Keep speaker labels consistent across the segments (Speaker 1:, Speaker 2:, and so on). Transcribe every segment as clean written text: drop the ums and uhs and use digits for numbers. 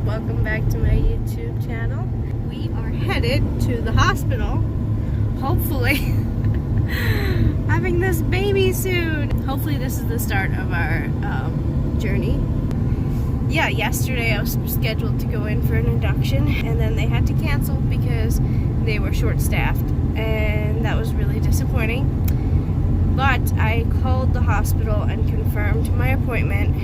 Speaker 1: welcome back to my YouTube channel. We are headed to the hospital, hopefully having this baby soon. Hopefully this is the start of our journey. Yeah, yesterday I was scheduled to go in for an induction and then they had to cancel because they were short-staffed, and that was really disappointing. But I called the hospital and confirmed my appointment,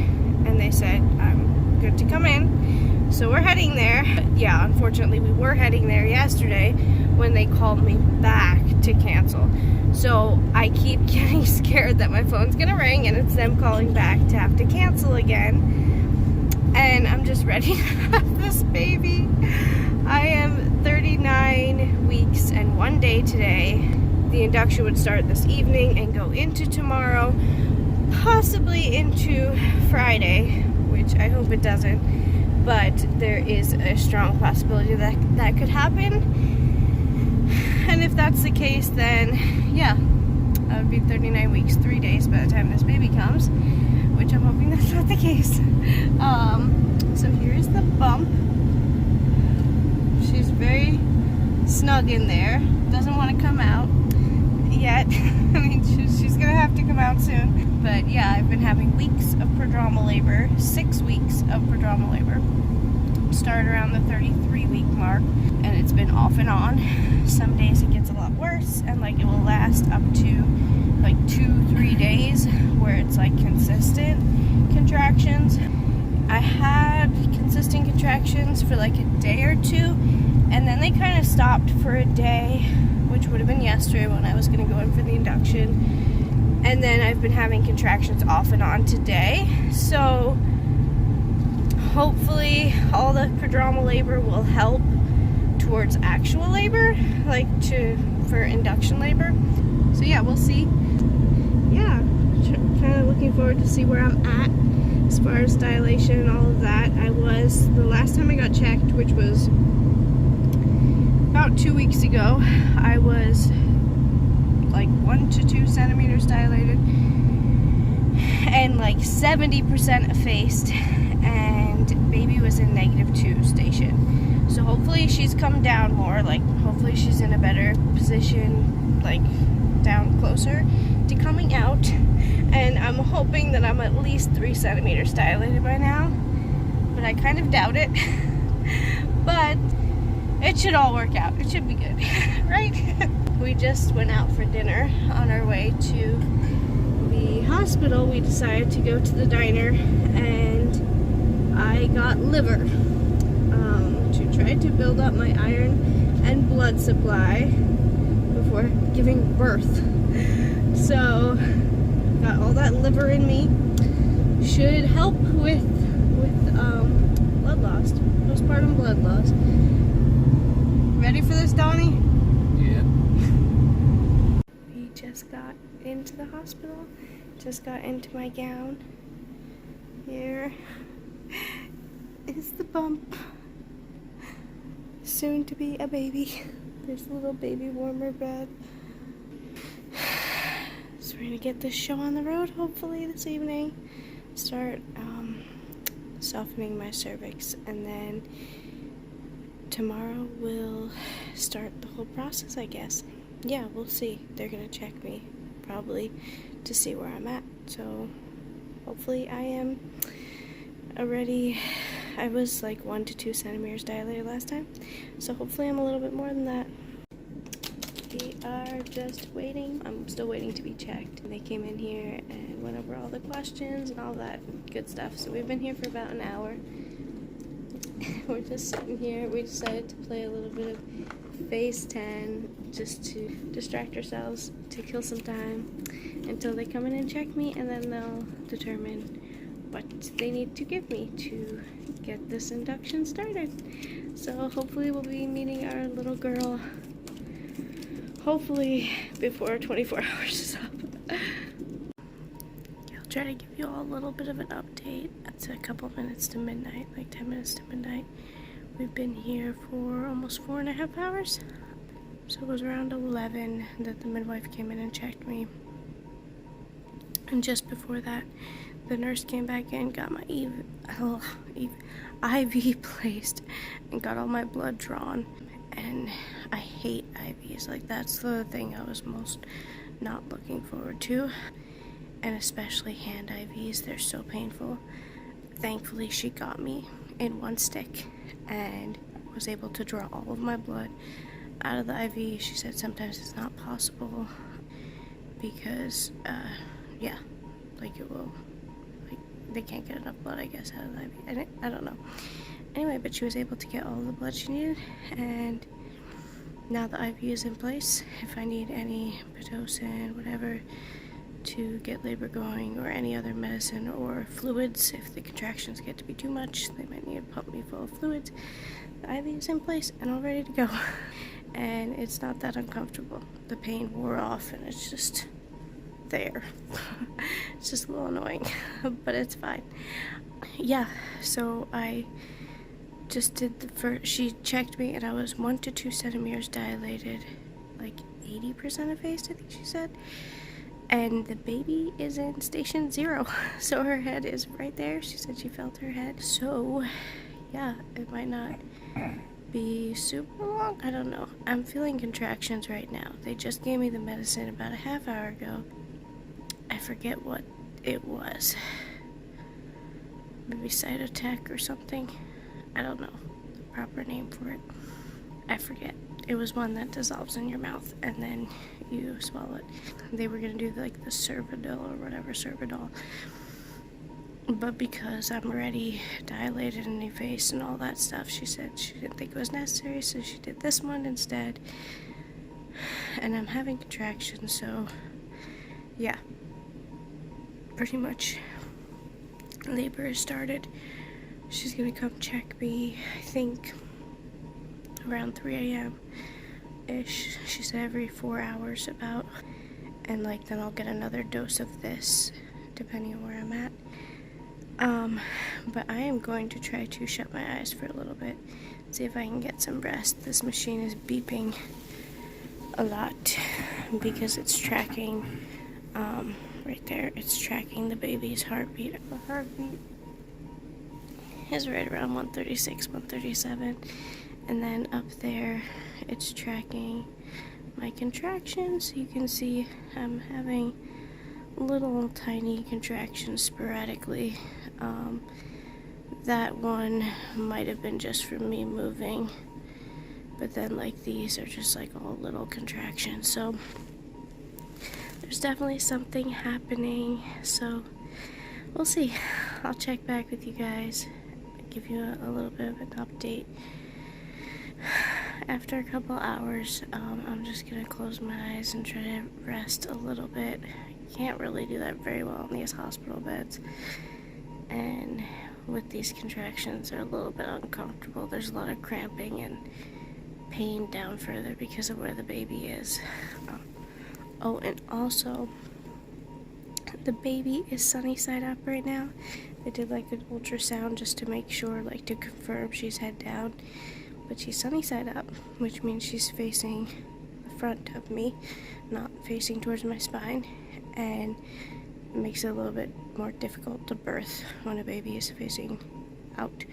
Speaker 1: and they said I'm good to come in. So we're heading there. Yeah, unfortunately we were heading there yesterday when they called me back to cancel. So I keep getting scared that my phone's gonna ring and it's them calling back to have to cancel again. And I'm just ready to have this baby. I am 39 weeks and 1 day today. The induction would start this evening and go into tomorrow, possibly into Friday, which I hope it doesn't, but there is a strong possibility that that could happen. And if that's the case, then yeah, I would be 39 weeks, 3 days by the time this baby comes, which I'm hoping that's not the case. So here's the bump. She's very snug in there, doesn't want to come out yet. I mean, she's gonna have to come out soon. But yeah, I've been having weeks of prodromal labor, 6 weeks of prodromal labor. Started around the 33-week mark, and it's been off and on. Some days it gets a lot worse, and like it will last up to like 2-3 days where it's like consistent contractions. I had consistent contractions for like a day or two, and then they kind of stopped for a day, which would have been yesterday when I was going to go in for the induction. And then I've been having contractions off and on today. So hopefully all the prodromal labor will help towards actual labor, like for induction labor. So yeah, we'll see. Yeah, kind of looking forward to see where I'm at as far as dilation and all of that. The last time I got checked, which was about 2 weeks ago, I was like 1 to 2 centimeters dilated and like 70% effaced, and baby was in -2 station. So hopefully she's come down more, like hopefully she's in a better position, like down closer to coming out, and I'm hoping that I'm at least 3 centimeters dilated by now, but I kind of doubt it. But it should all work out. It should be good, right? We just went out for dinner. On our way to the hospital, we decided to go to the diner, and I got liver to try to build up my iron and blood supply before giving birth. So got all that liver in me. Should help with blood loss, postpartum blood loss. Ready for this, Donnie?
Speaker 2: Yeah.
Speaker 1: We just got into the hospital. Just got into my gown. Here is the bump. Soon to be a baby. There's a little baby warmer bed. So we're gonna get this show on the road hopefully this evening. Start softening my cervix, and then tomorrow we'll start the whole process, I guess. Yeah, we'll see. They're gonna check me probably to see where I'm at. So hopefully I am already. I was like 1 to 2 centimeters dilated last time, so hopefully I'm a little bit more than that. We are just waiting. I'm still waiting to be checked. They came in here and went over all the questions and all that good stuff. So we've been here for about an hour. We're just sitting here. We decided to play a little bit of Phase 10 just to distract ourselves, to kill some time until they come in and check me, and then they'll determine what they need to give me to get this induction started. So hopefully we'll be meeting our little girl hopefully before 24 hours is up. I'll try to give you all a little bit of an update. It's a couple minutes to midnight, like 10 minutes to midnight. We've been here for almost 4.5 hours. So it was around 11 that the midwife came in and checked me. And just before that, the nurse came back in, got my IV placed, and got all my blood drawn. And I hate IVs. Like, that's the thing I was most not looking forward to. And especially hand IVs, they're so painful. Thankfully, she got me in one stick and was able to draw all of my blood out of the IV. She said sometimes it's not possible because, yeah, like it will, like they can't get enough blood, I guess, out of the IV. I don't know. Anyway, but she was able to get all the blood she needed, and now the IV is in place. If I need any Pitocin, whatever, to get labor going, or any other medicine or fluids, if the contractions get to be too much, they might need to pump me full of fluids. The IV is in place and all ready to go. And it's not that uncomfortable. The pain wore off and it's just there. It's just a little annoying, but it's fine. Yeah, so I just did the first, she checked me and I was 1 to 2 centimeters dilated, like 80% effaced, I think she said. And the baby is in station 0, so her head is right there. She said she felt her head. So, yeah, it might not be super long. I don't know. I'm feeling contractions right now. They just gave me the medicine about a half hour ago. I forget what it was. Maybe Cytotec or something. I don't know the proper name for it. I forget. It was one that dissolves in your mouth and then you swallow it. They were gonna do like the Servidil or whatever, Servidol. But because I'm already dilated in the face and all that stuff, she said she didn't think it was necessary, so she did this one instead. And I'm having contractions, so yeah. Pretty much labor has started. She's gonna come check me, I think, around 3 a.m. ish. She said every 4 hours about, and like then I'll get another dose of this depending on where I'm at. But I am going to try to shut my eyes for a little bit, see if I can get some rest. This machine is beeping a lot because it's tracking, right there, it's tracking the baby's heartbeat. The heartbeat is right around 136, 137. And then up there, it's tracking my contractions. You can see I'm having little tiny contractions sporadically. That one might have been just from me moving, but then like these are just like all little contractions. So there's definitely something happening. So we'll see. I'll check back with you guys, give you a little bit of an update. After a couple hours, I'm just gonna close my eyes and try to rest a little bit. Can't really do that very well in these hospital beds, and with these contractions they're a little bit uncomfortable. There's a lot of cramping and pain down further because of where the baby is. Oh, and also the baby is sunny side up right now. They did like an ultrasound just to make sure, like to confirm she's head down. But she's sunny side up, which means she's facing the front of me, not facing towards my spine, and it makes it a little bit more difficult to birth when a baby is facing out.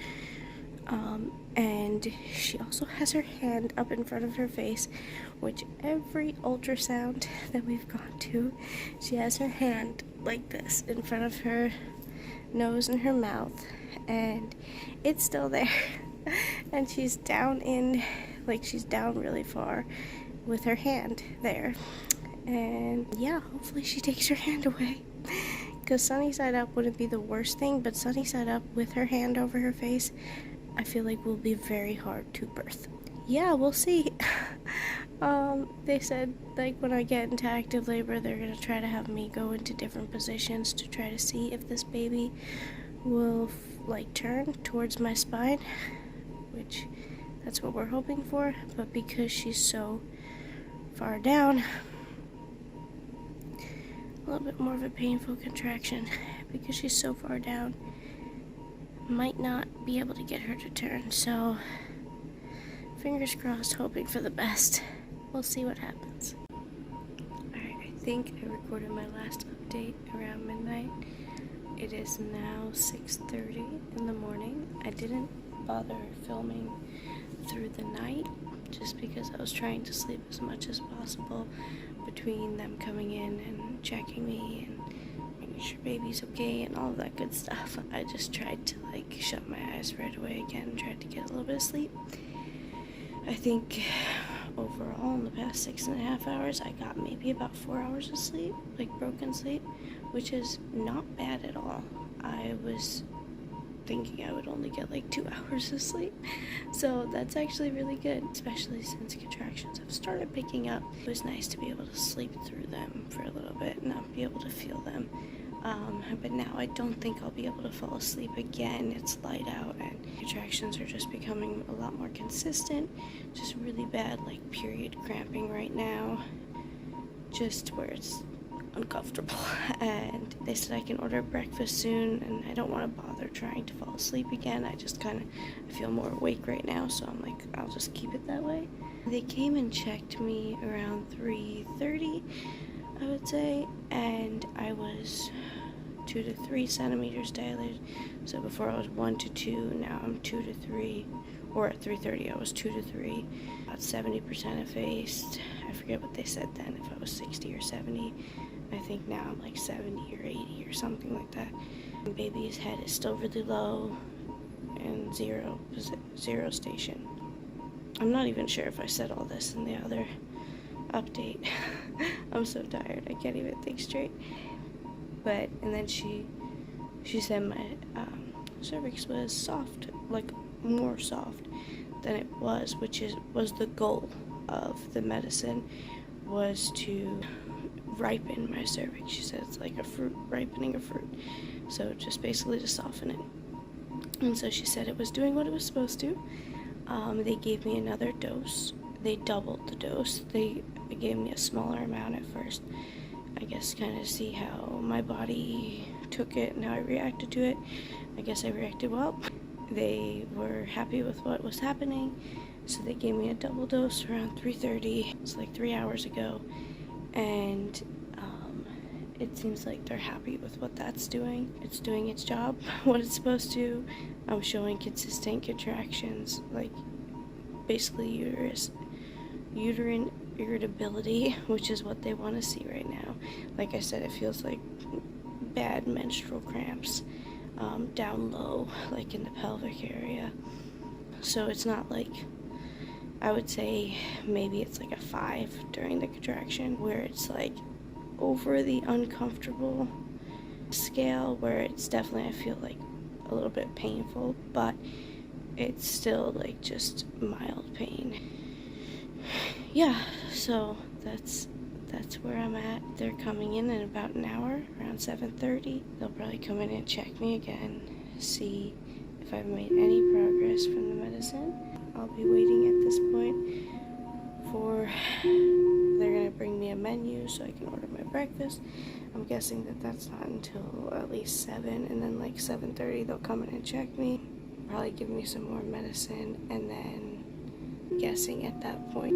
Speaker 1: And she also has her hand up in front of her face, which every ultrasound that we've gone to, she has her hand like this in front of her nose and her mouth, and it's still there. And she's down in, like she's down really far with her hand there. And yeah, hopefully she takes her hand away, because sunny side up wouldn't be the worst thing, but sunny side up with her hand over her face, I feel like will be very hard to birth. Yeah, we'll see. They said like when I get into active labor, they're gonna try to have me go into different positions to try to see if this baby will like turn towards my spine, which that's what we're hoping for. But because she's so far down, a little bit more of a painful contraction because she's so far down, might not be able to get her to turn. So fingers crossed, hoping for the best. We'll see what happens. Alright, I think I recorded my last update around midnight. It is now 6:30 in the morning. I didn't bother filming through the night just because I was trying to sleep as much as possible between them coming in and checking me and making sure baby's okay and all of that good stuff. I just tried to like shut my eyes right away again and tried to get a little bit of sleep. I think overall in the past 6.5 hours I got maybe about 4 hours of sleep, like broken sleep, which is not bad at all. I was thinking I would only get like 2 hours of sleep, so that's actually really good, especially since contractions have started picking up. It was nice to be able to sleep through them for a little bit and not be able to feel them. But now I don't think I'll be able to fall asleep again. It's light out and contractions are just becoming a lot more consistent. Just really bad like period cramping right now, just where it's uncomfortable. And they said I can order breakfast soon, and I don't want to bother trying to fall asleep again. I just kind of feel more awake right now, so I'm like, I'll just keep it that way. They came and checked me around 3:30, I would say, and I was 2 to 3 centimeters dilated. So before I was 1 to 2, now I'm 2 to 3, or at 3:30 I was 2 to 3, about 70% effaced. I forget what they said then, if I was 60 or 70. I think now I'm like 70 or 80 or something like that. And baby's head is still really low and zero station. I'm not even sure if I said all this in the other update. I'm so tired, I can't even think straight. But, and then she said my cervix was soft, like more soft than it was, which was the goal of the medicine, was to ripen my cervix. She said it's like a fruit, ripening a fruit. So just basically to soften it. And so she said it was doing what it was supposed to. They gave me another dose. They doubled the dose. They gave me a smaller amount at first, I guess, kind of see how my body took it and how I reacted to it. I guess I reacted well. They were happy with what was happening, so they gave me a double dose around 3:30. It's like 3 hours ago, and it seems like they're happy with what that's doing. It's doing its job, what it's supposed to. I'm showing consistent contractions, like basically uterine irritability, which is what they want to see right now. Like I said, it feels like bad menstrual cramps down low, like in the pelvic area. So it's not like, I would say maybe it's like a 5 during the contraction, where it's like over the uncomfortable scale, where it's definitely, I feel like, a little bit painful, but it's still like just mild pain. Yeah, so that's where I'm at. They're coming in about an hour, around 7:30. They'll probably come in and check me again, see if I've made any progress from the medicine. I'll be waiting at this point for, they're gonna bring me a menu so I can order my breakfast. I'm guessing that that's not until at least 7, and then like 7:30 they'll come in and check me, probably give me some more medicine, and then guessing at that point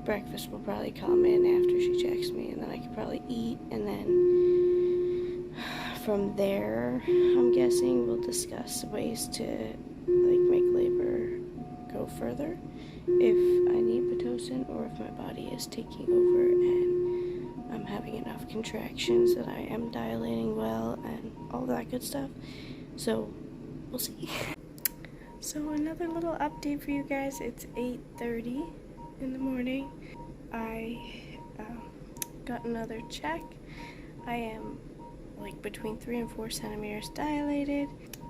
Speaker 1: breakfast will probably come in after she checks me, and then I could probably eat, and then from there, I'm guessing we'll discuss ways to like make labor go further, if I need Pitocin, or if my body is taking over and I'm having enough contractions that I am dilating well and all that good stuff. So we'll see. So another little update for you guys. It's 8:30 in the morning. I got another check. I am like between 3 and 4 centimeters dilated.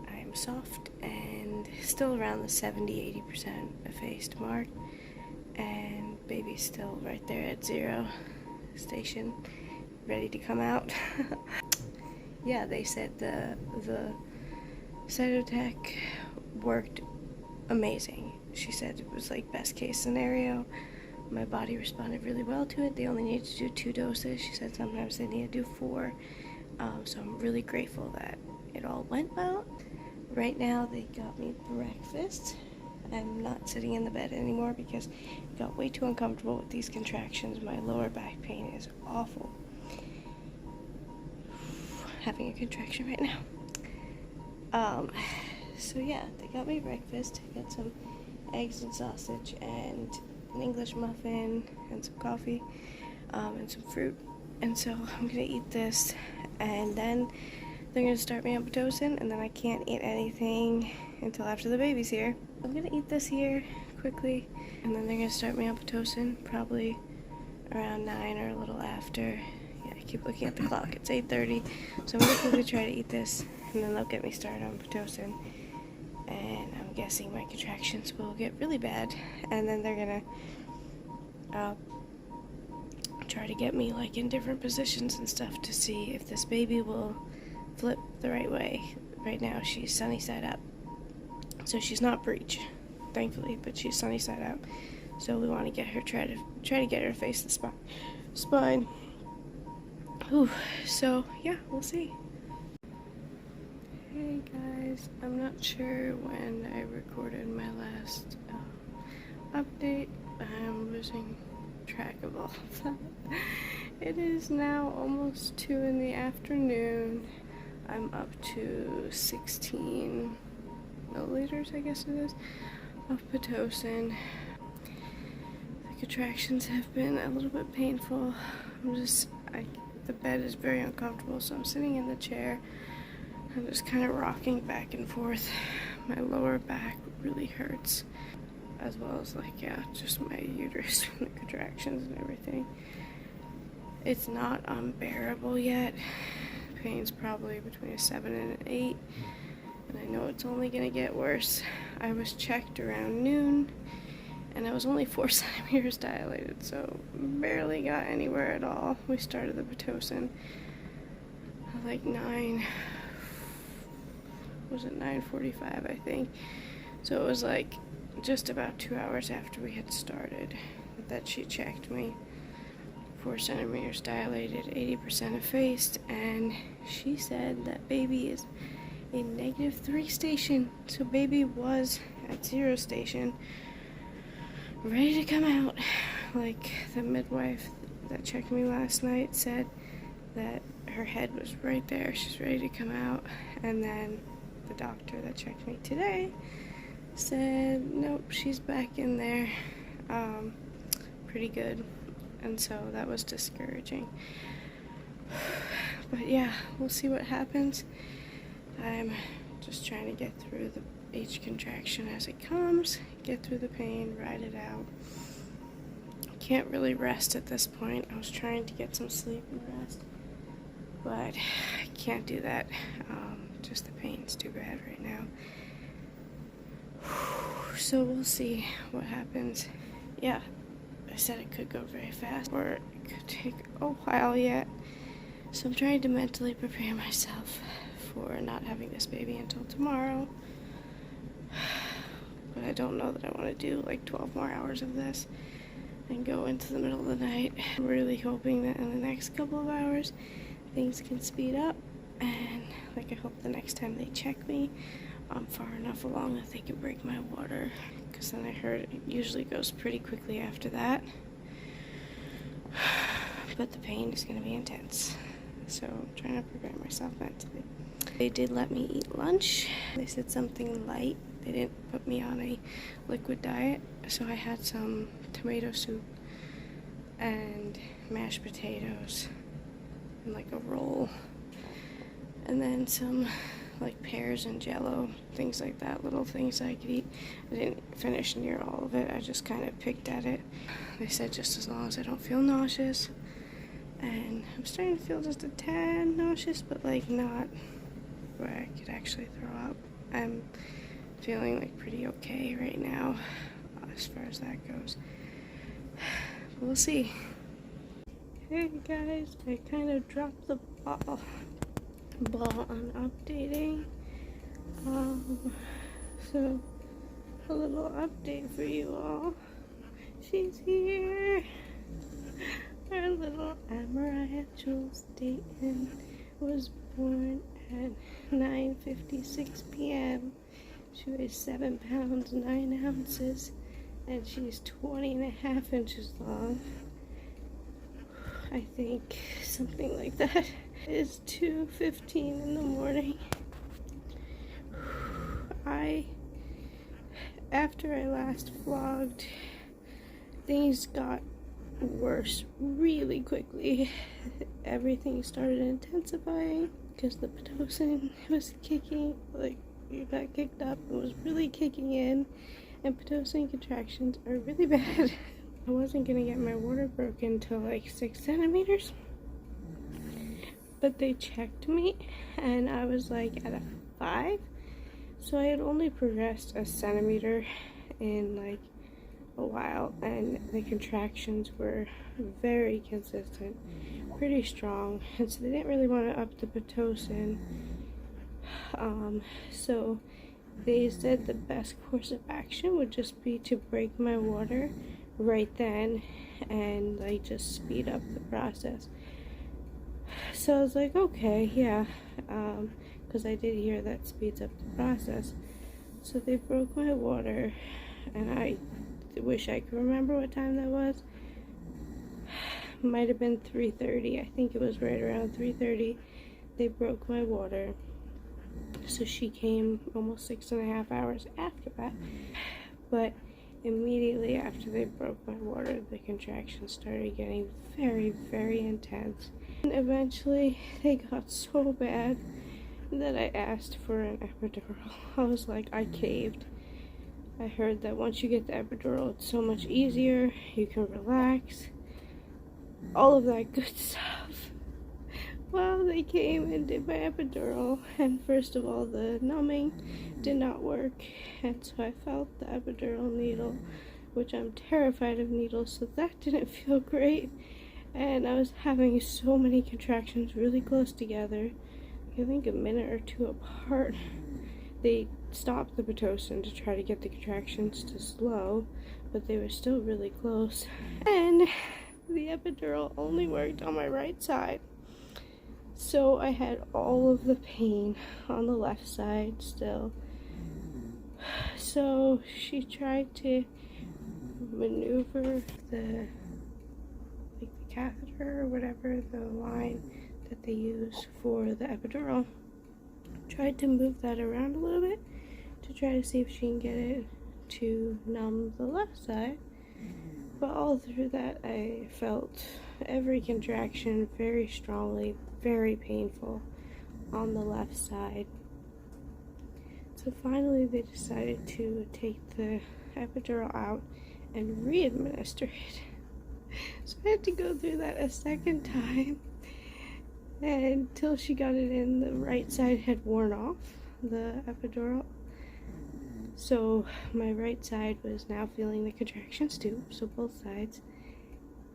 Speaker 1: I am soft and still around the 70-80% effaced mark, and baby's still right there at 0 station, ready to come out. Yeah, they said the Cytotec worked amazing. She said it was like best case scenario. My body responded really well to it. They only needed to do 2 doses. She said sometimes they need to do 4. So I'm really grateful that it all went well. Right now they got me breakfast. I'm not sitting in the bed anymore because it got way too uncomfortable with these contractions. My lower back pain is awful. having a contraction right now. So yeah, they got me breakfast. I got some eggs and sausage and an English muffin and some coffee, and some fruit. And so I'm gonna eat this, and then they're gonna start me on Pitocin, and then I can't eat anything until after the baby's here. I'm gonna eat this here quickly, and then they're gonna start me on Pitocin probably around 9 or a little after. Yeah, I keep looking at the clock. It's 8:30, so I'm gonna quickly try to eat this, and then they'll get me started on Pitocin. And I'm guessing my contractions will get really bad, and then they're gonna try to get me like in different positions and stuff to see if this baby will flip the right way. Right now she's sunny side up, so she's not breech, thankfully, but she's sunny side up. So we want to get her try to get her to face the spine. Ooh, so yeah, we'll see. Hey guys, I'm not sure when I recorded my last update. I'm losing track of all of that. It is now almost 2 in the afternoon. I'm up to 16 milliliters, I guess it is, of Pitocin. The contractions have been a little bit painful. The bed is very uncomfortable, so I'm sitting in the chair. I'm just kind of rocking back and forth. My lower back really hurts, as well as just my uterus from the contractions and everything. It's not unbearable yet. Pain's probably between a 7 and an 8, and I know it's only gonna get worse. I was checked around noon, and I was only 4 centimeters dilated, so barely got anywhere at all. We started the Pitocin at like 9:45, I think. So it was like just about 2 hours after we had started that she checked me. 4 centimeters dilated, 80% effaced, and she said that baby is in -3 station. So baby was at 0 station, ready to come out. Like, the midwife that checked me last night said that her head was right there, she's ready to come out. And then the doctor that checked me today said nope, she's back in there pretty good. And so that was discouraging. But yeah, we'll see what happens. I'm just trying to get through each contraction as it comes, get through the pain, ride it out. I can't really rest at this point. I was trying to get some sleep and rest, but I can't do that. Just the pain's too bad right now. So we'll see what happens. Yeah, I said it could go very fast, or it could take a while yet. So I'm trying to mentally prepare myself for not having this baby until tomorrow. But I don't know that I want to do like 12 more hours of this and go into the middle of the night. I'm really hoping that in the next couple of hours things can speed up, and I hope the next time they check me I'm far enough along that they can break my water, because then I heard it usually goes pretty quickly after that. But the pain is going to be intense, so I'm trying to prepare myself mentally. They did let me eat lunch. They said something light. They didn't put me on a liquid diet, so I had some tomato soup and mashed potatoes and like a roll, and then some like pears and jello, things like that, little things I could eat. I didn't finish near all of it. I just kind of picked at it. They said just as long as I don't feel nauseous, and I'm starting to feel just a tad nauseous, but like not where I could actually throw up. I'm feeling like pretty okay right now as far as that goes. But we'll see. Hey guys, I kind of dropped the ball on updating. So a little update for you all. She's here. Our little Amariah Jules Dayton was born at 9:56 p.m. She weighs 7 pounds 9 ounces, and she's 20.5 inches long. I think something like that. It's 2:15 in the morning. After I last vlogged, things got worse really quickly. Everything started intensifying because the Pitocin was kicking, like, you got kicked up and was really kicking in, and Pitocin contractions are really bad. I wasn't gonna get my water broken till like 6 centimeters, but they checked me and I was like at a 5, so I had only progressed a centimeter in like a while, and the contractions were very consistent, pretty strong, and so they didn't really want to up the Pitocin. So they said the best course of action would just be to break my water right then and like just speed up the process. So I was like, okay, yeah, because I did hear that speeds up the process. So they broke my water, and I wish I could remember what time that was. Might have been 3:30. I think it was right around 3:30. They broke my water. So she came almost 6.5 hours after that. But immediately after they broke my water, the contractions started getting very, very intense. And eventually they got so bad that I asked for an epidural. I was like, I caved. I heard that once you get the epidural, it's so much easier, you can relax, all of that good stuff. Well, they came and did my epidural, and first of all, the numbing did not work, and so I felt the epidural needle, which I'm terrified of needles, so that didn't feel great, and I was having so many contractions really close together, I think a minute or two apart. They stopped the Pitocin to try to get the contractions to slow, but they were still really close, and the epidural only worked on my right side. So I had all of the pain on the left side still. So she tried to maneuver the catheter or whatever, the line that they use for the epidural. Tried to move that around a little bit to try to see if she can get it to numb the left side. But all through that, I felt every contraction very strongly, very painful on the left side. So finally they decided to take the epidural out and re-administer it. So I had to go through that a second time, and until she got it in, the right side had worn off the epidural. So my right side was now feeling the contractions too, so both sides.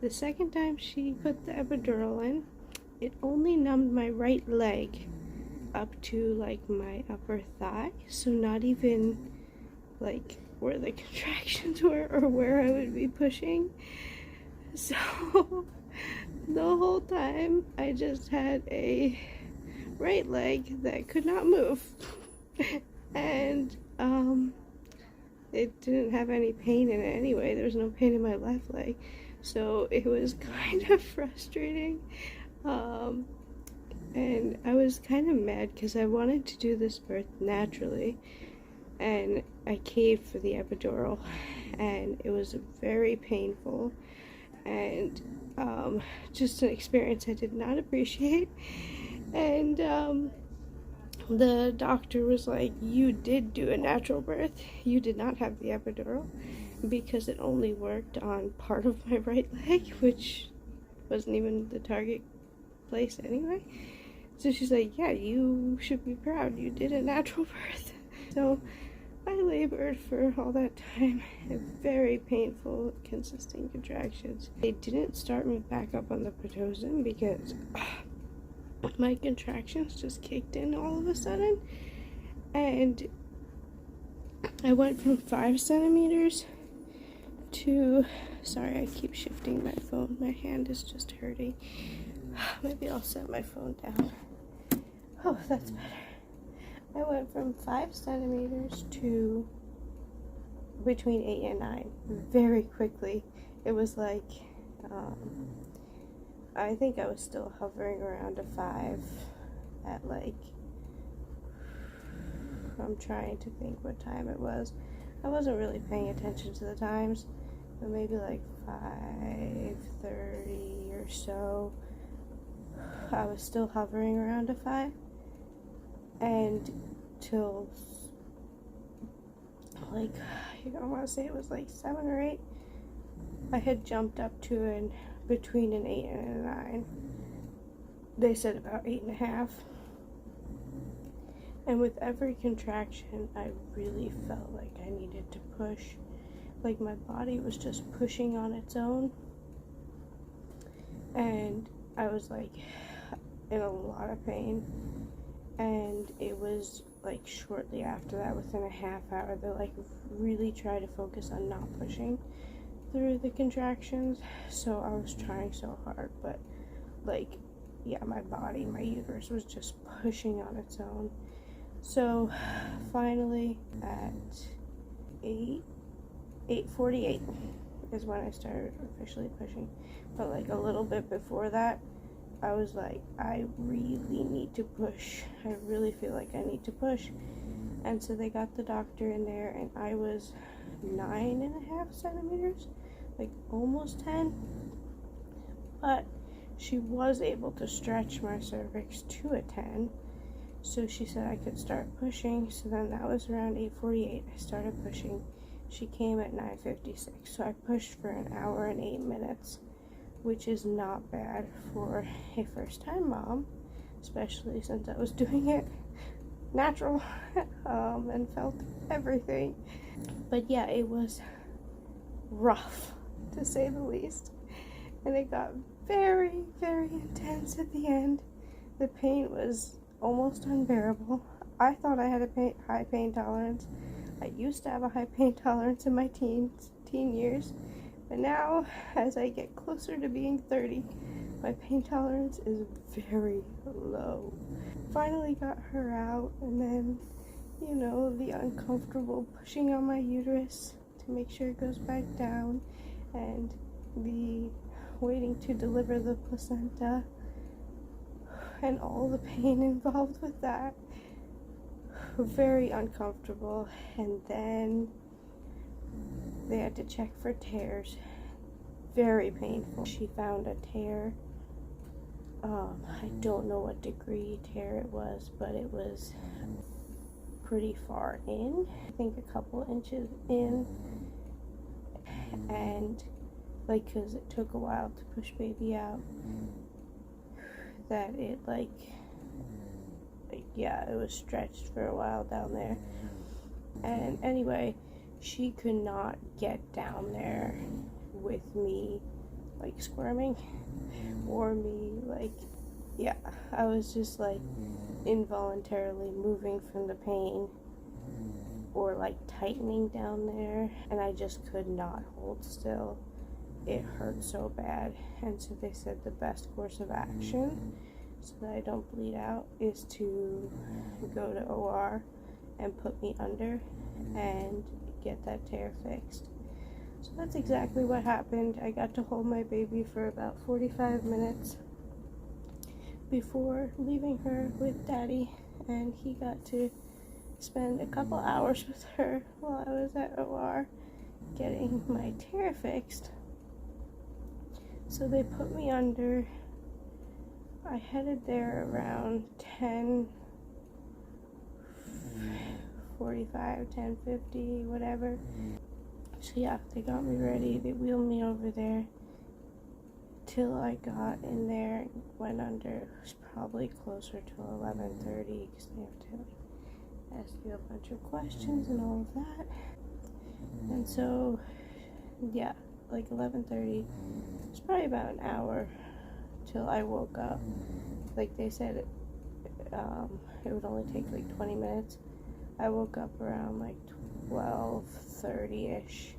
Speaker 1: The second time she put the epidural in, it only numbed my right leg up to like my upper thigh, so not even like where the contractions were or where I would be pushing. So the whole time I just had a right leg that could not move. And it didn't have any pain in it anyway. There was no pain in my left leg, so it was kind of frustrating. And I was kind of mad because I wanted to do this birth naturally, and I caved for the epidural, and it was very painful, and just an experience I did not appreciate. And the doctor was like, you did do a natural birth, you did not have the epidural, because it only worked on part of my right leg, which wasn't even the target place anyway. So she's like, yeah, you should be proud, you did a natural birth. So I labored for all that time, very painful, consistent contractions. They didn't start me back up on the Pitocin because my contractions just kicked in all of a sudden, and I went from 5 centimeters to, sorry, I keep shifting my phone, my hand is just hurting. Maybe I'll set my phone down. Oh, that's better. I went from 5 centimeters to between 8 and 9 very quickly. It was like I think I was still hovering around a 5 at like, I'm trying to think what time it was. I wasn't really paying attention to the times, but maybe like 5:30 or so. I was still hovering around a 5, and till like, I want to say it was like 7 or 8, I had jumped up to between an 8 and a 9. They said about 8.5. And with every contraction, I really felt like I needed to push. Like my body was just pushing on its own. And I was like in a lot of pain. And it was like shortly after that, within a half hour, they like really try to focus on not pushing through the contractions. So I was trying so hard, but like, yeah, my uterus was just pushing on its own. So finally at 8:48 is when I started officially pushing. But like a little bit before that, I was like, I really need to push. I really feel like I need to push. And so they got the doctor in there, and I was 9.5 centimeters, like almost 10. But she was able to stretch my cervix to a 10. So she said I could start pushing. So then that was around 8:48. I started pushing. She came at 9:56. So I pushed for an hour and 8 minutes, which is not bad for a first-time mom, especially since I was doing it natural and felt everything. But yeah, it was rough, to say the least. And it got very, very intense at the end. The pain was almost unbearable. I thought I had a high pain tolerance. I used to have a high pain tolerance in my teen years, but now as I get closer to being 30, my pain tolerance is very low. Finally got her out, and then, you know, the uncomfortable pushing on my uterus to make sure it goes back down, and the waiting to deliver the placenta, and all the pain involved with that. Very uncomfortable. And then they had to check for tears. Very painful. She found a tear. I don't know what degree tear it was, but it was pretty far in. I think a couple inches in. And like, because it took a while to push baby out, that it like yeah, it was stretched for a while down there. And anyway, she could not get down there with me like squirming, or me like, yeah, I was just like involuntarily moving from the pain, or like tightening down there, and I just could not hold still. It hurt so bad. And so they said the best course of action, so that I don't bleed out, is to go to OR and put me under and get that tear fixed. So that's exactly what happened. I got to hold my baby for about 45 minutes before leaving her with Daddy, and he got to spend a couple hours with her while I was at OR getting my tear fixed. So they put me under. I headed there around 10:45, 10:50, whatever. So yeah, they got me ready. They wheeled me over there till I got in there and went under. It was probably closer to 11:30 because they have to like ask you a bunch of questions and all of that. And so yeah, like 11:30. It's probably about an hour till I woke up. Like they said, it would only take like 20 minutes. I woke up around like 12:30ish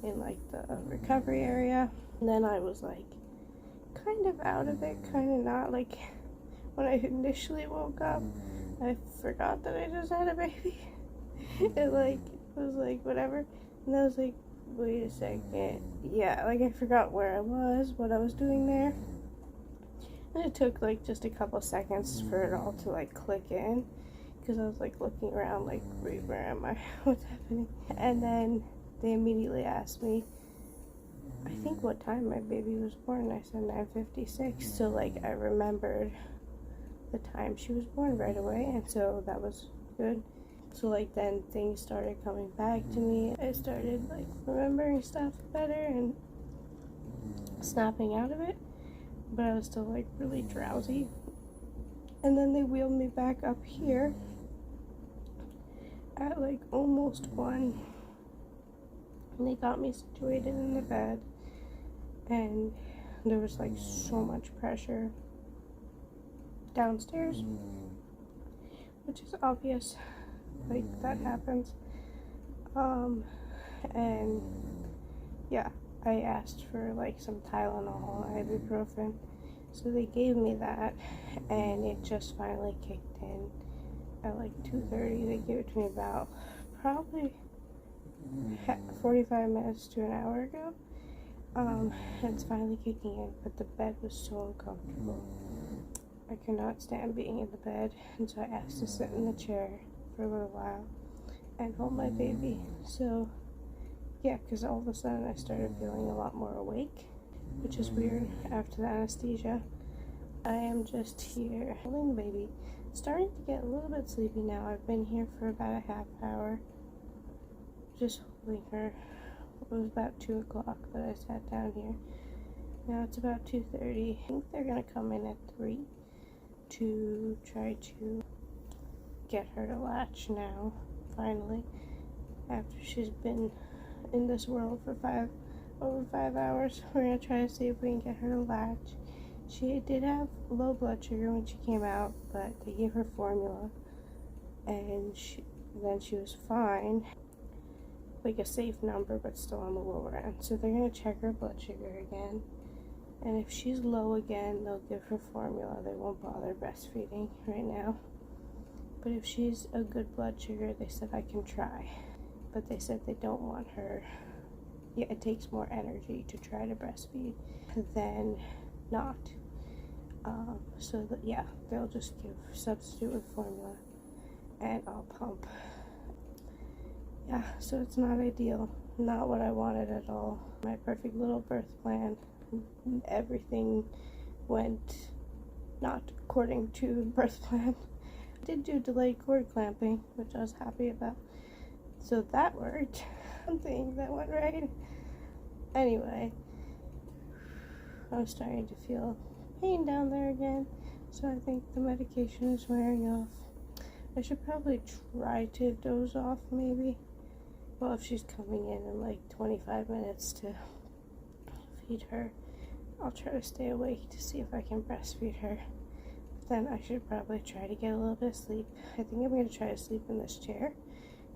Speaker 1: in like the recovery area, and then I was like kind of out of it, kind of not. Like when I initially woke up, I forgot that I just had a baby. It like was like whatever, and I was like, wait a second, yeah, like I forgot where I was, what I was doing there. It took like just a couple seconds for it all to like click in, because I was like looking around like, wait, where am I? What's happening? And then they immediately asked me, I think, what time my baby was born. I said 9:56. So like I remembered the time she was born right away, and so that was good. So like then things started coming back to me. I started like remembering stuff better and snapping out of it, but I was still like really drowsy. And then they wheeled me back up here at like almost 1, and they got me situated in the bed, and there was like so much pressure downstairs, which is obvious, like that happens. And yeah, I asked for like some Tylenol, ibuprofen, so they gave me that, and it just finally kicked in at like 2:30. They gave it to me about probably 45 minutes to an hour ago. It's finally kicking in, but the bed was so uncomfortable. I could not stand being in the bed, and so I asked to sit in the chair for a little while and hold my baby. So yeah, because all of a sudden I started feeling a lot more awake, which is weird after the anesthesia. I am just here holding the baby, starting to get a little bit sleepy now. I've been here for about a half hour, just holding her. It was about 2 o'clock that I sat down here. Now it's about 2:30. I think they're gonna come in at 3 to try to get her to latch now, finally, after she's been in this world for over 5 hours. We're gonna try to see if we can get her to latch. She did have low blood sugar when she came out, but they gave her formula, and then she was fine, like a safe number, but still on the lower end. So they're gonna check her blood sugar again, and if she's low again, they'll give her formula. They won't bother breastfeeding right now. But if she's a good blood sugar, they said I can try. But they said they don't want her. Yeah, it takes more energy to try to breastfeed than not. So that, yeah, they'll just substitute with formula, and I'll pump. Yeah, so it's not ideal. Not what I wanted at all. My perfect little birth plan. Everything went not according to birth plan. I did do delayed cord clamping, which I was happy about. So that worked. Something that went right. Anyway, I'm starting to feel pain down there again, so I think the medication is wearing off. I should probably try to doze off, maybe. Well, if she's coming in like 25 minutes to feed her, I'll try to stay awake to see if I can breastfeed her. But then I should probably try to get a little bit of sleep. I think I'm going to try to sleep in this chair,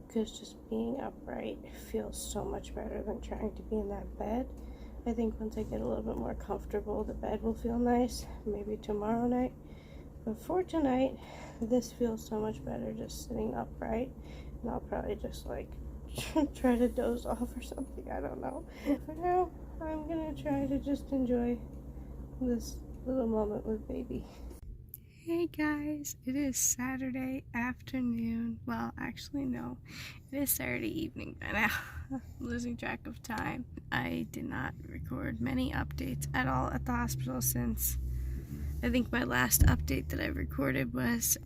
Speaker 1: because just being upright feels so much better than trying to be in that bed. I think once I get a little bit more comfortable, the bed will feel nice, maybe tomorrow night. But for tonight, this feels so much better just sitting upright, and I'll probably just like try to doze off or something, I don't know. For now, I'm gonna try to just enjoy this little moment with baby. Hey guys, it is Saturday afternoon. Well, actually no, it is Saturday evening by now. I'm losing track of time. I did not record many updates at all at the hospital since I think my last update that I recorded was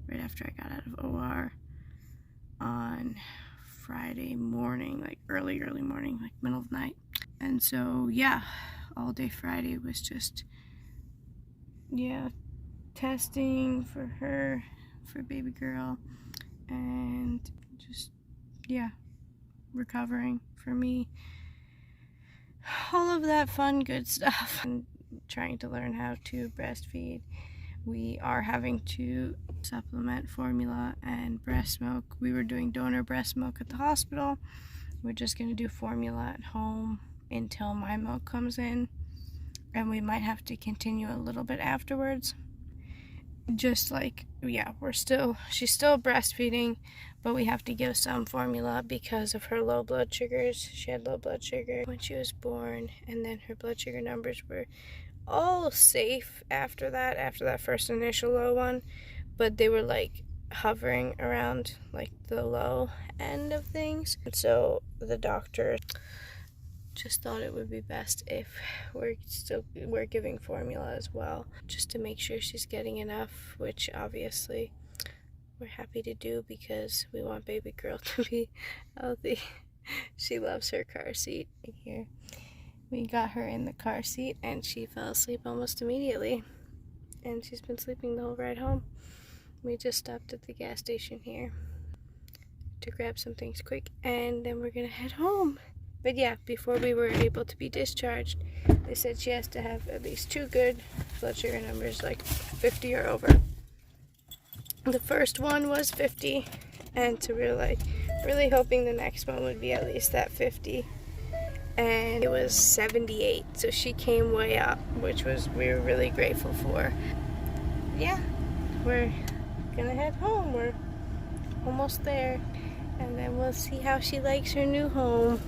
Speaker 1: right after I got out of OR on Friday morning, like early morning, like middle of the night. And so yeah, all day Friday was just, yeah, testing for her, for baby girl, and just, yeah, recovering for me. All of that fun, good stuff. And trying to learn how to breastfeed. We are having to supplement formula and breast milk. We were doing donor breast milk at the hospital. We're just going to do formula at home until my milk comes in, and we might have to continue a little bit afterwards. Just like, yeah, she's still breastfeeding, but we have to give some formula because of her low blood sugars. She had low blood sugar when she was born, and then her blood sugar numbers were all safe after that first initial low one, but they were like hovering around like the low end of things. And so the doctor just thought it would be best if we're giving formula as well, just to make sure she's getting enough, which obviously we're happy to do because we want baby girl to be healthy. She loves her car seat. Here, we got her in the car seat and she fell asleep almost immediately, and she's been sleeping the whole ride home. We just stopped at the gas station here to grab some things quick, and then we're gonna head home. But yeah, before we were able to be discharged, they said she has to have at least 2 good blood sugar numbers, like 50 or over. The first one was 50, and so we were like really hoping the next one would be at least that 50. And it was 78, so she came way up, which we were really grateful for. Yeah, we're gonna head home. We're almost there, and then we'll see how she likes her new home.